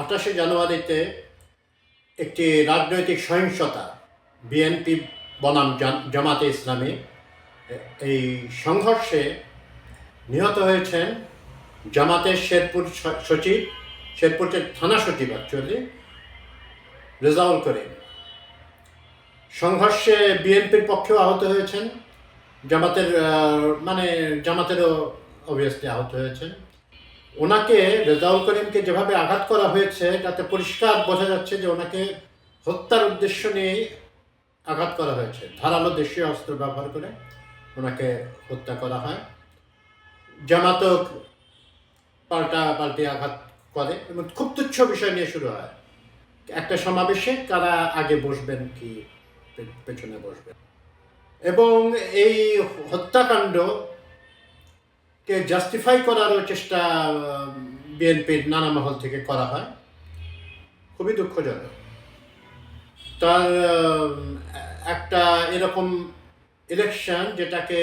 28শে জানুয়ারিতে একটি রাজনৈতিক সহিংসতা বিএনপি বনাম জামাতে ইসলামী এই সংঘর্ষে নিহত হয়েছেন জামাতের শেরপুরের থানা সচিব অ্যাকচুয়ালি রেজাউল করিম। সংঘর্ষে বিএনপির পক্ষেও আহত হয়েছেন, জামাতেরও অবভিয়াসলি আহত হয়েছেন। ওনাকে রেজাউল করিমকে যেভাবে আঘাত করা হয়েছে তাতে পরিষ্কার বোঝা যাচ্ছে যে ওনাকে হত্যার উদ্দেশ্য নিয়েই আঘাত করা হয়েছে। ধারালো দেশীয় অস্ত্র ব্যবহার করে ওনাকে হত্যা করা হয়। জামাতও পাল্টে আঘাত করে এবং খুব তুচ্ছ বিষয় নিয়ে শুরু হয়। একটা সমাবেশে কারা আগে বসবেন কি পেছনে বসবেন, এবং এই হত্যাকাণ্ডকে জাস্টিফাই করারও চেষ্টা বিএনপির নানা মহল থেকে করা হয়। খুবই দুঃখজনক। তার একটা এরকম ইলেকশন যেটাকে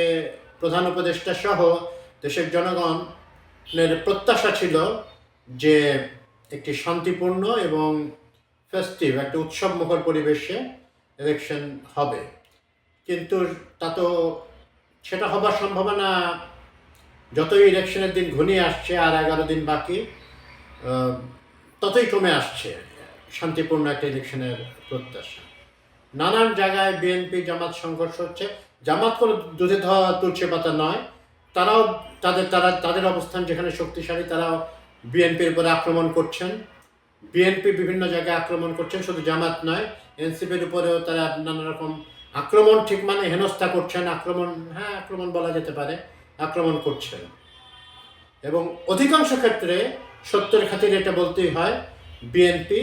প্রধান উপদেষ্টা সহ দেশের জনগণের প্রত্যাশা ছিল যে একটি শান্তিপূর্ণ এবং ফেস্টিভ একটা উৎসবমুখর পরিবেশে ইলেকশন হবে, কিন্তু সেটা হবার সম্ভাবনা যতই ইলেকশনের দিন ঘনিয়ে আসছে, আর 11 দিন বাকি, ততই কমে আসছে শান্তিপূর্ণ একটা ইলেকশনের প্রত্যাশা। নানান জায়গায় বিএনপি জামাত সংঘর্ষ হচ্ছে। জামাত কোনো দুধে ধোয়া তুলসী পাতা নয়, তারাও তাদের অবস্থান যেখানে শক্তিশালী, তারাও বিএনপির উপরে আক্রমণ করছেন। বিএনপি বিভিন্ন জায়গায় আক্রমণ করছেন, শুধু জামাত নয়, এনসিপির উপরেও তারা নানা রকম আক্রমণ, ঠিক মানে হেনস্থা করছেন, আক্রমণ বলা যেতে পারে, আক্রমণ করছেন। এবং অধিকাংশ ক্ষেত্রে সত্যের খাতিরে এটা বলতেই হয়, বিএনপি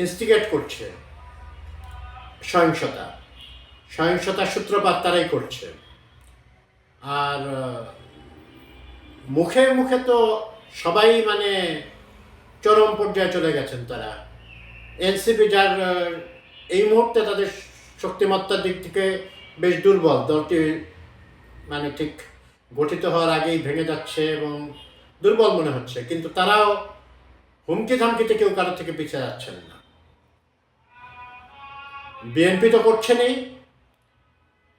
ইনস্টিগেট করছে সহিংসতার সূত্রপাত তারাই করছে। আর মুখে মুখে তো সবাই চরম পর্যায়ে চলে গেছেন তারা। এনসিপি যার এই মুহূর্তে তাদের শক্তিমত্তার দিক থেকে বেশ দুর্বল, দলটি ঠিক গঠিত হওয়ার আগেই ভেঙে যাচ্ছে এবং দুর্বল মনে হচ্ছে, কিন্তু তারাও হুমকি ধামকিতে কেউ কারোর থেকে পিছিয়ে যাচ্ছেন না। বিএনপি তো করছেনই,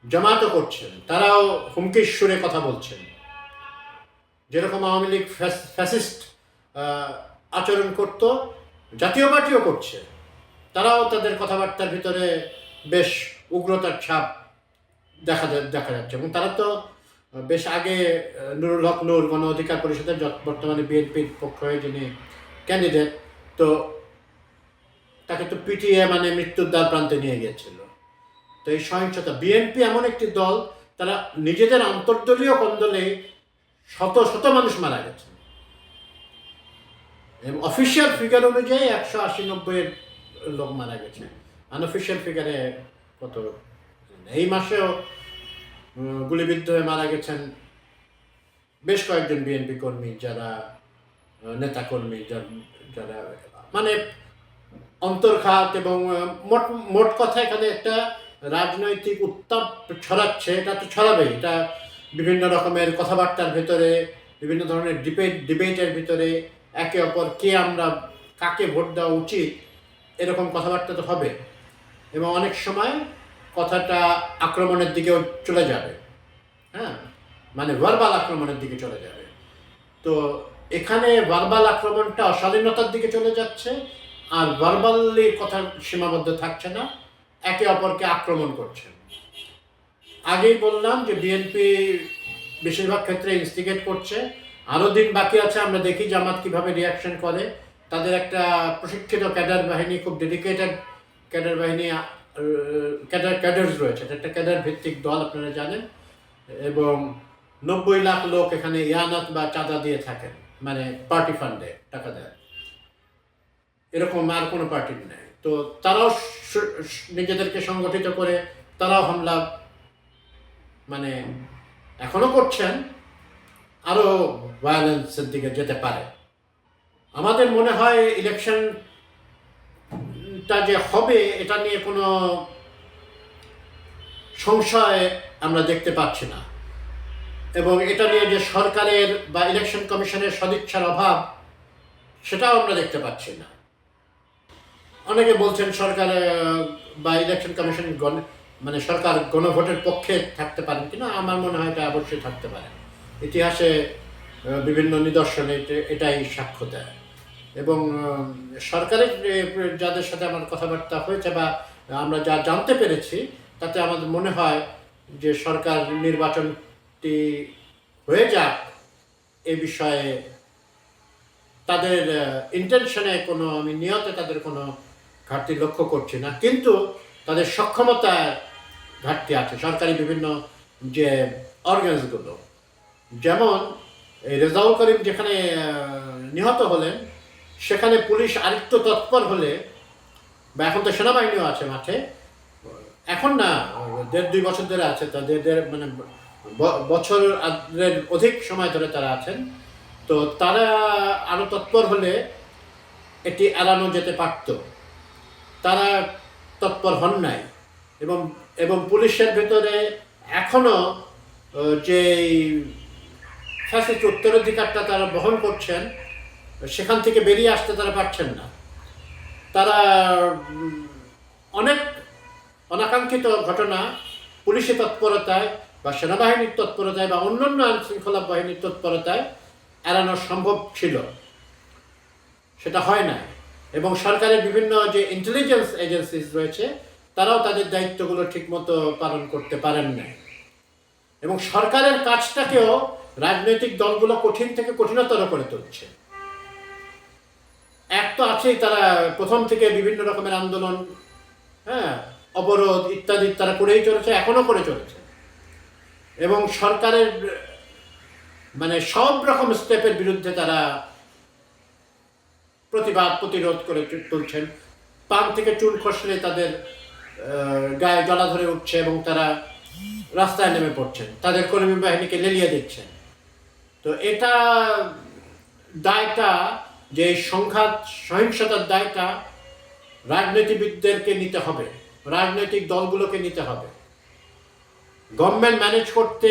জামাতও করছেন, তারাও হুমকির সুরে কথা বলছেন। যেরকম আওয়ামী লীগ ফ্যাসিস্ট আচরণ করত, জাতীয় পার্টিও করছে। তারাও তাদের কথাবার্তার ভিতরে বেশ উগ্রতার ছাপ দেখা যাচ্ছে। এবং তারা তো বেশ আগে নুরুল হক নূর গণ অধিকার পরিষদের বর্তমানে বিএনপির পক্ষ হয়ে যিনি ক্যান্ডিডেট, তো তাকে তো পিটিয়ে মৃত্যুর দ্বার প্রান্তে নিয়ে গিয়েছিল। তো এই সহিংসতা, বিএনপি এমন একটি দল, তারা নিজেদের আন্তর্দলীয় কন্দলে শত শত মানুষ মারা গেছে। এবং অফিসিয়াল ফিগার অনুযায়ী 180-90 লোক মারা গেছে। আনঅফিসিয়াল ফিগারে কত, এই মাসেও গুলিবিদ্ধ হয়ে মারা গেছেন বেশ কয়েকজন বিএনপি কর্মী, যারা নেতাকর্মী, যারা অন্তর্ঘাত এবং মোট কথা এখানে একটা রাজনৈতিক উত্তাপ ছড়াচ্ছে। এটা তো ছড়াবেই, এটা বিভিন্ন রকমের কথাবার্তার ভিতরে, বিভিন্ন ধরনের ডিবেটের ভিতরে একে অপর কাকে ভোট দেওয়া উচিত, এরকম কথাবার্তা তো হবে। এবং অনেক সময় কথাটা আক্রমণের দিকেও চলে যাবে, ভার্বাল আক্রমণের দিকে চলে যাবে। তো এখানে ভার্বাল আক্রমণটা অশালীনতার দিকে চলে যাচ্ছে, আর ভার্বালি কথা সীমাবদ্ধ থাকছে না, একে অপরকে আক্রমণ করছে। আগেই বললাম যে বিএনপি বেশিরভাগ ক্ষেত্রে ইনস্টিগেট করছে। আরও দিন বাকি আছে, আমরা দেখি জামাত কীভাবে রিয়াকশন করে। তাদের একটা প্রশিক্ষিত ক্যাডার বাহিনী, খুব ডেডিকেটেড ক্যাডার বাহিনী, ক্যাডার্স রয়েছে। এটা একটা ক্যাডার ভিত্তিক দল, আপনারা জানেন। এবং 90 লাখ লোক এখানে ইয়ানাত বা চাঁদা দিয়ে থাকেন, পার্টি ফান্ডে টাকা দেয়, এরকম আর কোনো পার্টির নেই। তো তারাও নিজেদেরকে সংগঠিত করে তারাও হামলা এখনো করছেন, আরও ভায়োলেন্সের দিকে যেতে পারে। আমাদের মনে হয় ইলেকশনটা যে হবে এটা নিয়ে কোনো সংশয় আমরা দেখতে পাচ্ছি না, এবং এটা নিয়ে যে সরকারের বা ইলেকশন কমিশনের সদিচ্ছার অভাব, সেটাও আমরা দেখতে পাচ্ছি না। অনেকে বলছেন সরকার বা ইলেকশন কমিশন মানে সরকার গণভোটের পক্ষে থাকতে পারেন কিনা। আমার মনে হয় এটা অবশ্যই থাকতে পারে। ইতিহাসে বিভিন্ন নিদর্শনে এটাই সাক্ষ্য দেয়। এবং সরকারের যাদের সাথে আমার কথাবার্তা হয়েছে বা আমরা যা জানতে পেরেছি, তাতে আমাদের মনে হয় যে সরকার নির্বাচনটি হয়ে যাক এ বিষয়ে তাদের ইন্টেনশনে কোনো, আমি নিয়তে তাদের কোনো ঘাটতি লক্ষ্য করছি না, কিন্তু তাদের সক্ষমতায় ঘাটতি আছে। সরকারি বিভিন্ন যে অর্গানসগুলো, যেমন এই রেজাউল করিম যেখানে নিহত হলেন, সেখানে পুলিশ আরেকটু তৎপর হলে, বা এখন তো সেনাবাহিনীও আছে মাঠে, এখন না 1.5-2 বছর ধরে আছে, তাদের মানে বছরের অধিক সময় ধরে তারা আছেন, তো তারা আরো তৎপর হলে এটি এড়ানো যেতে পারত। তারা তৎপর হন নাই। এবং এবং পুলিশের ভেতরে এখনো যে ফ্যাসিস্ট উত্তরাধিকারটা তারা বহন করছেন, সেখান থেকে বেরিয়ে আসতে তারা পারছেন না। তারা অনেক অনাকাঙ্ক্ষিত ঘটনা পুলিশের তৎপরতায় বা সেনাবাহিনীর তৎপরতায় বা অন্যান্য আইন শৃঙ্খলা বাহিনীর তৎপরতায় এড়ানো সম্ভব ছিল, সেটা হয় না। এবং সরকারের বিভিন্ন যে ইন্টেলিজেন্স এজেন্সিস রয়েছে, তারাও তাদের দায়িত্বগুলো ঠিকমতো পালন করতে পারেন না। এবং সরকারের কাজটাকেও রাজনৈতিক দলগুলো কঠিন থেকে কঠিনতর করে তুলছে। এক তো আছেই, তারা প্রথম থেকে বিভিন্ন রকমের আন্দোলন, অবরোধ ইত্যাদি তারা করেই চলেছে, এখনো করে চলেছে। এবং সরকারের মানে সব রকম স্টেপের বিরুদ্ধে তারা প্রতিবাদ প্রতিরোধ করে তুলছেন। পান থেকে চুন খসলে তাদের গায়ে জ্বালা ধরে উঠছে এবং তারা রাস্তায় নেমে পড়ছেন, তাদের কর্মী বাহিনীকে লেলিয়ে দিচ্ছেন। তো এটা দায়টা, যে সংঘাত সহিংসতার দায়টা রাজনীতিবিদদেরকে নিতে হবে, রাজনৈতিক দলগুলোকে নিতে হবে। গভর্নমেন্ট ম্যানেজ করতে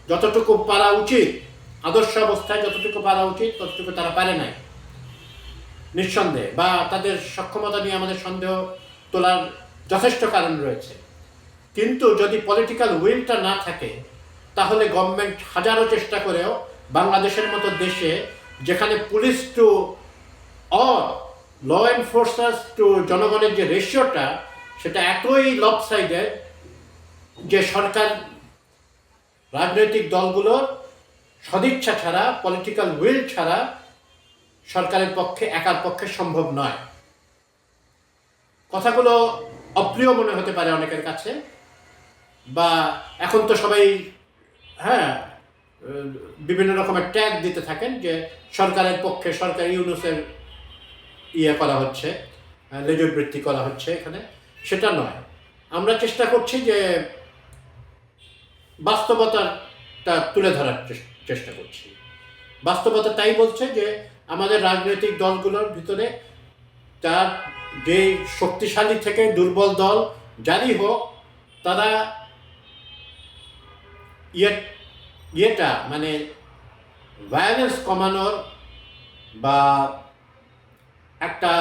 যতটুকু পারা উচিত, আদর্শ অবস্থায় যতটুকু পারা উচিত ততটুকু তারা পারে নাই নিঃসন্দেহে, বা তাদের সক্ষমতা নিয়ে আমাদের সন্দেহ তোলার যথেষ্ট কারণ রয়েছে। কিন্তু যদি পলিটিক্যাল উইলটা না থাকে, তাহলে গভর্নমেন্ট হাজারো চেষ্টা করেও বাংলাদেশের মতো দেশে, যেখানে police to or law enforcers to জনগণের যে রেশিওটা, সেটা এতই লপসাইডেড যে সরকার রাজনৈতিক দলগুলোর সদিচ্ছা ছাড়া, পলিটিক্যাল উইল ছাড়া সরকারের পক্ষে, একার পক্ষে সম্ভব নয়। কথাগুলো অপ্রিয় মনে হতে পারে অনেকের কাছে, বা এখন তো সবাই বিভিন্ন রকমের ট্যাগ দিতে থাকেন যে সরকারের পক্ষে, সরকার ইউনুসের করা হচ্ছে, লেজুরবৃত্তি করা হচ্ছে এখানে। সেটা নয়। আমরা চেষ্টা করছি যে বাস্তবতাটা তুলে ধরার চেষ্টা করছি। বাস্তবতা তাই বলছে যে আমাদের রাজনৈতিক দলগুলোর ভিতরে, তার যে শক্তিশালী থেকে দুর্বল দল যারই হোক, তারা মানে ভায়োলেন্স কমানোর বা একটা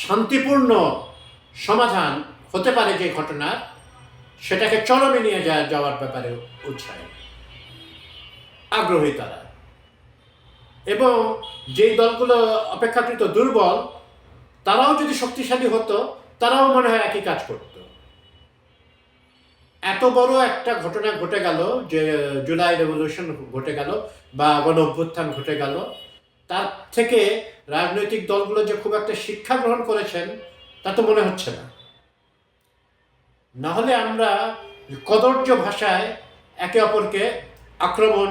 শান্তিপূর্ণ সমাধান হতে পারে যে ঘটনার, সেটাকে চরমে নিয়ে যাওয়ার ব্যাপারে উৎসাহী, আগ্রহী তারা। এবং যেই দলগুলো অপেক্ষাকৃত দুর্বল, তারাও যদি শক্তিশালী হতো, তারাও মনে হয় একই কাজ করত। এত বড় একটা ঘটনা ঘটে গেল, যে জুলাই রেভলিউশন ঘটে গেল বা গণ অভ্যুত্থান ঘটে গেল, তার থেকে রাজনৈতিক দলগুলো যে খুব একটা শিক্ষা গ্রহণ করেছেন তা তো মনে হচ্ছে না। নাহলে আমরা কদর্য ভাষায় একে অপরকে আক্রমণ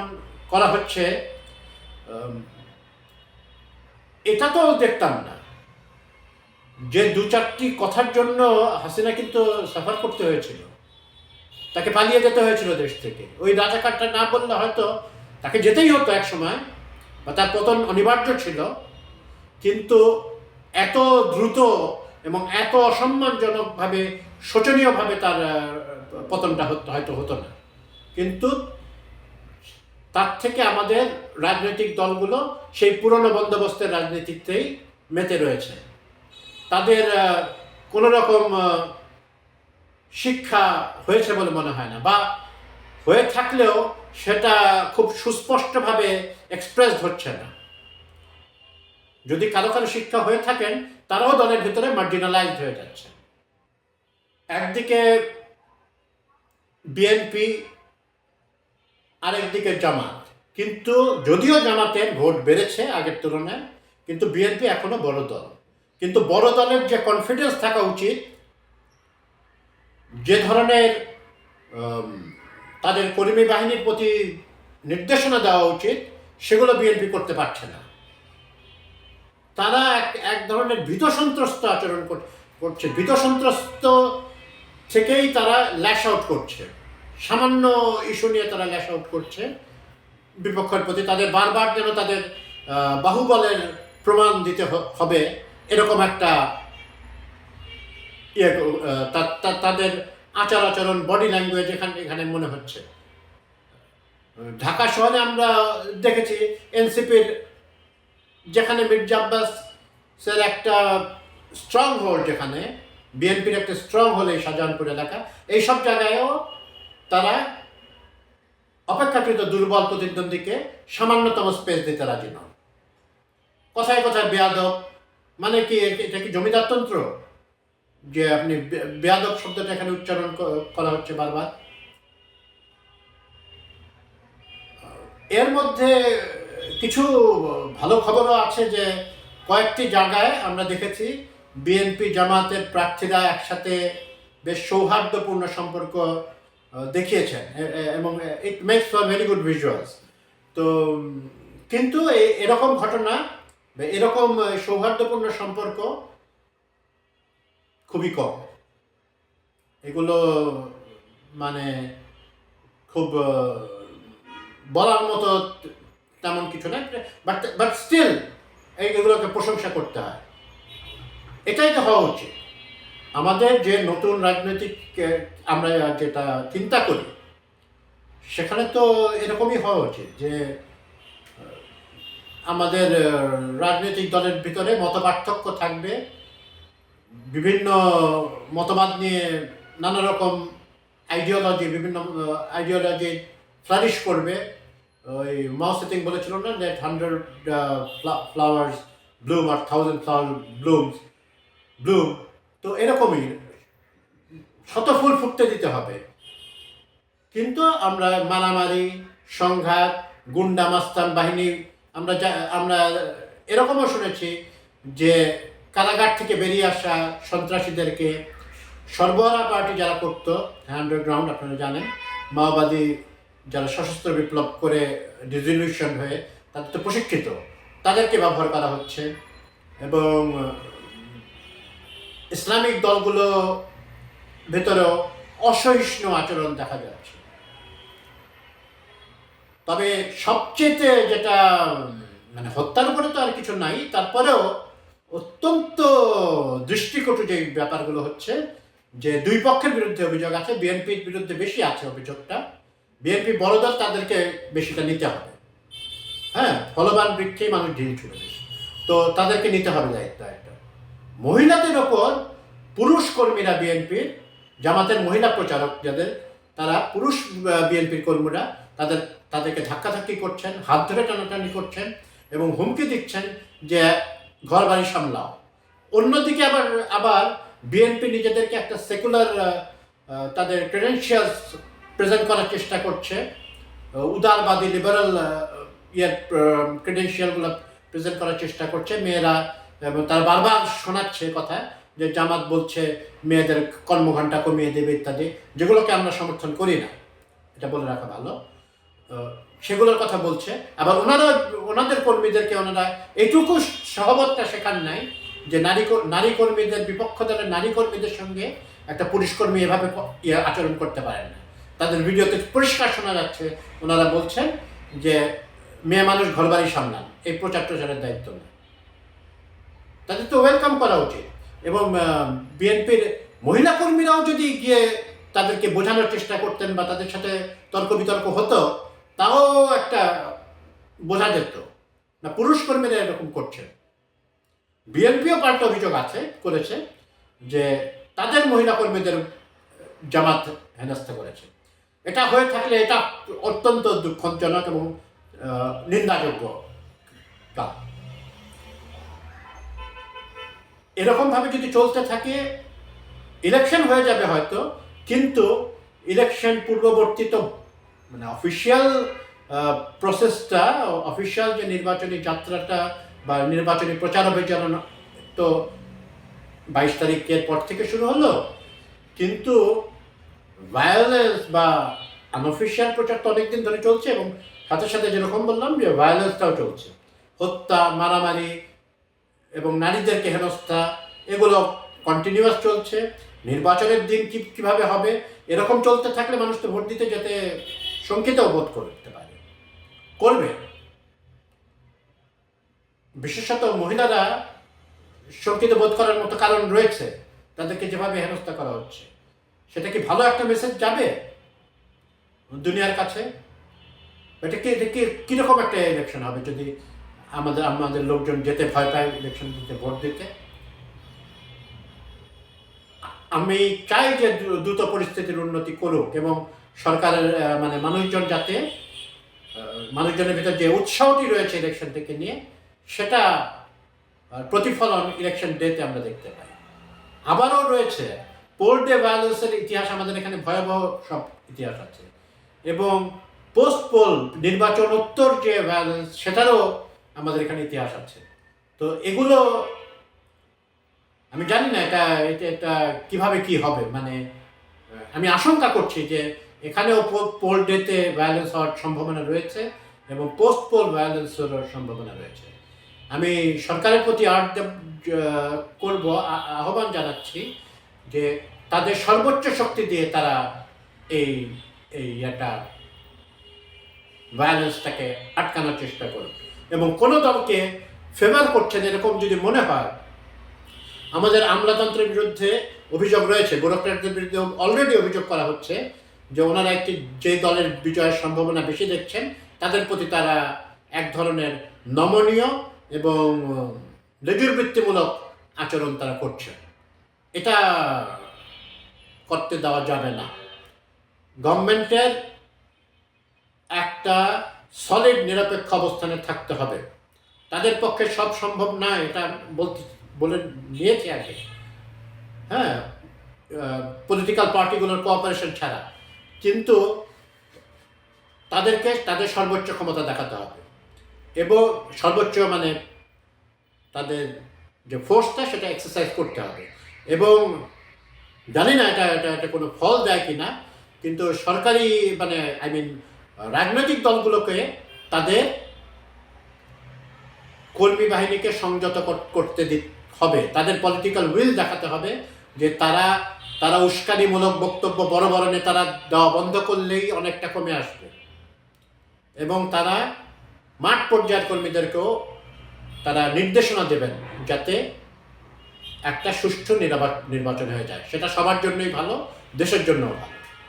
করা হচ্ছে, এটা তো দেখতাম না। যে 2-4টি কথার জন্য হাসিনা কিন্তু সাফার করতে হয়েছিল, তাকে পালিয়ে যেতে হয়েছিল দেশ থেকে। ওই রাজাকারটা না বললে হয়তো তাকে যেতেই হতো এক সময়, বা তার পতন অনিবার্য ছিল। কিন্তু এত দ্রুত এবং এত অসম্মানজনকভাবে, শোচনীয়ভাবে তার পতনটা হয়তো হতো না। কিন্তু তার থেকে আমাদের রাজনৈতিক দলগুলো সেই পুরনো বন্দোবস্তের রাজনীতিতেই মেতে রয়েছে। তাদের কোনো রকম শিক্ষা হয়েছে বলে মনে হয় না, বা হয়ে থাকলেও সেটা খুব সুস্পষ্টভাবে এক্সপ্রেস হচ্ছে না। যদি কারো কারো শিক্ষা হয়ে থাকেন, তারাও দলের ভিতরে মার্জিনালাইজড হয়ে যাচ্ছে। একদিকে বিএনপি, আরেকদিকে জামাত। কিন্তু যদিও জামাতের ভোট বেড়েছে আগের তুলনায়, কিন্তু বিএনপি এখনো বড় দল। কিন্তু বড় দলের যে কনফিডেন্স থাকা উচিত, যে ধরনের তাদের কর্মী বাহিনীর প্রতি নির্দেশনা দেওয়া উচিত, সেগুলো বিএনপি করতে পারছে না। তারা এক ধরনের ভীতসন্ত্রস্ত আচরণ করছে। ভীতসন্ত্রস্ত থেকেই তারা ল্যাশ আউট করছে। সামান্য ইস্যু নিয়ে তারা ল্যাশ আউট করছে বিপক্ষের প্রতি। তাদের বারবার যেন তাদের বাহুবলের প্রমাণ দিতে হবে, এরকম একটা তাদের আচার আচরণ, বডি ল্যাঙ্গুয়েজ এখানে মনে হচ্ছে। ঢাকা শহরে আমরা দেখেছি এনসিপির, যেখানে মির্জা আব্বাসের একটা স্ট্রং হোল্ড, যেখানে বিএনপির একটা স্ট্রং হোল্ড এই শাহজাহানপুর এলাকা, এইসব জায়গায়ও তারা অপেক্ষাকৃত দুর্বল প্রতিদ্বন্দ্বীকে সামান্যতম স্পেস দিতে রাজি নন। কথায় কথায় বেয়াদব, মানে কি এটা কি জমিদারতন্ত্র যে আপনি বেয়াদব শব্দটা এখানে উচ্চারণ করা হচ্ছে বারবার? এর মধ্যে কিছু ভালো খবরও আছে যে কয়েকটি জায়গায় আমরা দেখেছি বিএনপি জামাতের প্রার্থীরা একসাথে বেশ সৌহার্দ্যপূর্ণ সম্পর্ক দেখিয়েছেন, এবং it makes for very good visuals. তো কিন্তু এরকম ঘটনা, এরকম সৌহার্দ্যপূর্ণ সম্পর্ক খুবই কম। এগুলো মানে খুব বলার মতো তেমন কিছু না, বাট স্টিল এইগুলোকে প্রশংসা করতে হয়। এটাই তো হওয়া উচিত। আমাদের যে নতুন রাজনৈতিক আমরা যেটা চিন্তা করি, সেখানে তো এরকমই হওয়া উচিত যে আমাদের রাজনৈতিক দলের ভিতরে মতপার্থক্য থাকবে, বিভিন্ন মতবাদ নিয়ে নানা রকম বিভিন্ন আইডিওলজি ফ্লারিশ করবে। ওই মাও সেতুং বলেছিল না যে 100 flowers bloom or 1000 flowers bloom। তো এরকমই শত ফুল ফুটতে দিতে হবে। কিন্তু আমরা মারামারি, সংঘাত, গুন্ডা মাস্তান বাহিনী, আমরা এরকমও শুনেছি যে কারাগার থেকে বেরিয়ে আসা সন্ত্রাসীদেরকে সর্বহারা পার্টি যারা করত, আন্ডারগ্রাউন্ড, আপনারা জানেন, মাওবাদী যারা সশস্ত্র বিপ্লব করে ডিজলিউশন হয়ে তাদের তো প্রশিক্ষিত, তাদেরকে ব্যবহার করা হচ্ছে। এবং ইসলামিক দলগুলো ভেতরেও অসহিষ্ণু আচরণ দেখা যাচ্ছে। তবে সবচেয়ে যেটা, মানে হত্যার উপরে তো আর কিছু নাই, তারপরেও অত্যন্ত দৃষ্টিকটু যে ব্যাপারগুলো হচ্ছে, যে দুই পক্ষের বিরুদ্ধে অভিযোগ আছে, বিএনপির বিরুদ্ধে বেশি আছে অভিযোগটা। বিএনপি বড় দল, তাদেরকে বেশিটা নিতে হবে। হ্যাঁ, ফলবান বৃক্ষেই মানুষ ঢিল ছুড়ে বেশি, তো তাদেরকে নিতে হবে দায়িত্ব একটা। মহিলাদের ওপর পুরুষ কর্মীরা, বিএনপির জামাতের মহিলা প্রচারক যাদের, তারা পুরুষ বিএনপির কর্মীরা তাদেরকে ধাক্কাধাক্কি করছেন, হাত ধরে টানাটানি করছেন এবং হুমকি দিচ্ছেন যে ঘর বাড়ি সামলাও। অন্যদিকে আবার বিএনপি নিজেদেরকে একটা সেকুলার, তাদের ক্রেডেনশিয়ালস প্রেজেন্ট করার চেষ্টা করছে, উদারবাদী লিবারাল ক্রেডেনশিয়ালগুলো প্রেজেন্ট করার চেষ্টা করছে। মেয়েরা, এবং তারা বারবার শোনাচ্ছে কথা যে জামাত বলছে মেয়েদের কর্মঘণ্টা কমিয়ে দেবে ইত্যাদি, যেগুলোকে আমরা সমর্থন করি না, এটা বলে রাখা ভালো। সেগুলোর কথা বলছে। আবার ওনাদের কর্মীদেরকে ওনারা এইটুকু সহবতটা শেখান নাই যে নারী কর্মীদের, বিপক্ষ দলের নারী কর্মীদের সঙ্গে একটা পুরুষ কর্মী এভাবে আচরণ করতে পারেন না। তাদের ভিডিওতে পরিষ্কার শোনা যাচ্ছে ওনারা বলছেন যে মেয়ে মানুষ ঘর বাড়ি সামলান, এই প্রচার প্রচারের দায়িত্ব নেই। তাদের তো ওয়েলকাম করা উচিত। এবং বিএনপির মহিলা কর্মীরাও যদি গিয়ে তাদেরকে বোঝানোর চেষ্টা করতেন বা তাদের সাথে তর্ক বিতর্ক হতো, তাও একটা বোঝা যেত না পুরুষ কর্মীরা এরকম করছে। বিএনপিও পাল্টা অভিযোগ করেছে যে তাদের মহিলা কর্মীদের জামাত হেনস্থা করেছে। এটা হয়ে থাকলে এটা অত্যন্ত দুঃখজনক এবং নিন্দাযোগ্য কাজ। এরকমভাবে যদি চলতে থাকে ইলেকশন হয়ে যাবে হয়তো, কিন্তু ইলেকশন পূর্ববর্তী তো মানে অফিসিয়াল প্রসেসটা, অফিসিয়াল যে নির্বাচনী যাত্রাটা বা নির্বাচনী প্রচার অভিযান তো 22 তারিখের পর থেকে শুরু হলো, কিন্তু ভায়োলেন্স বা আনঅফিসিয়াল প্রচার তো অনেকদিন ধরে চলছে এবং সাথে সাথে যেরকম বললাম যে ভায়োলেন্সটাও চলছে, হত্যা, মারামারি এবং নারীদেরকে হেনস্থা, এগুলো কন্টিনিউয়াস চলছে। নির্বাচনের দিন কীভাবে হবে এরকম চলতে থাকলে মানুষ তো ভোট দিতে যেতে শঙ্কিতও বোধ করতে পারে, করবে। বিশেষত মহিলারা শঙ্কিত বোধ করার মতো কারণ রয়েছে, তাদেরকে যেভাবে হেনস্থা করা হচ্ছে। সেটা কি ভালো একটা মেসেজ যাবে দুনিয়ার কাছে? এটা কীরকম একটা ইলেকশন হবে যদি আমাদের লোকজন যেতে ভয় পায় ইলেকশন দিতে, ভোট দিতে? আমি চাই যে দ্রুত পরিস্থিতির উন্নতি করুক এবং সরকারের মানে মানুষজনের ভিতর যে উৎসাহটি রয়েছে ইলেকশন থেকে নিয়ে, সেটা প্রতিফলন ইলেকশন ডেতে আমরা দেখতে পাই। আবারও রয়েছে পোল ডে ভায়োলেন্সের ইতিহাস, আমাদের এখানে ভয়াবহ সব ইতিহাস আছে, এবং পোস্ট পোল নির্বাচনোত্তর যে ভায়োলেন্স, সেটারও আমাদের এখানে ইতিহাস আছে। তো এগুলো আমি জানি না এটা কিভাবে কি হবে, মানে আমি আশঙ্কা করছি যে এখানেও পোল ডেতে ভায়োলেন্স হওয়ার সম্ভাবনা রয়েছে এবং পোস্ট পোল ভায়োলেন্সের সম্ভাবনা রয়েছে। আমি সরকারের প্রতি আহ্বান জানাচ্ছি যে তাদের সর্বোচ্চ শক্তি দিয়ে তারা এটা ভায়োলেন্সটাকে আটকানোর চেষ্টা করুক, এবং কোনো দলকে ফেভার করছেন এরকম যদি মনে হয়। আমাদের আমলাতন্ত্রের বিরুদ্ধে অভিযোগ রয়েছে, ব্যুরোক্র্যাটদের বিরুদ্ধে অলরেডি অভিযোগ করা হচ্ছে যে ওনারা যে দলের বিজয়ের সম্ভাবনা বেশি দেখছেন তাদের প্রতি তারা এক ধরনের নমনীয় এবং লেজুরবৃত্তিমূলক আচরণ তারা করছে। এটা করতে দেওয়া যাবে না। গভর্নমেন্টের একটা সলিড নিরপেক্ষ অবস্থানে থাকতে হবে। তাদের পক্ষে সব সম্ভব না, এটা বলে নিয়েছে আগে, হ্যাঁ, পলিটিক্যাল পার্টিগুলোর কোঅপারেশন ছাড়া, কিন্তু তাদেরকে তাদের সর্বোচ্চ ক্ষমতা দেখাতে হবে এবং সর্বোচ্চ মানে তাদের যে ফোর্সটা সেটা এক্সারসাইজ করতে হবে। এবং জানি না এটা কোনো ফল দেয় কি না, কিন্তু সরকারি মানে রাজনৈতিক দলগুলোকে তাদের কর্মী বাহিনীকে সংযত করতে হবে, তাদের পলিটিক্যাল উইল দেখাতে হবে যে তারা উস্কানিমূলক বক্তব্য বড় বড় নেতারা দেওয়া বন্ধ করলেই অনেকটা কমে আসবে, এবং তারা মাঠ পর্যায়ের কর্মীদেরকেও তারা নির্দেশনা দেবেন যাতে একটা সুষ্ঠু নির্বাচন হয়ে যায়। সেটা সবার জন্যই ভালো, দেশের জন্যও ভালো।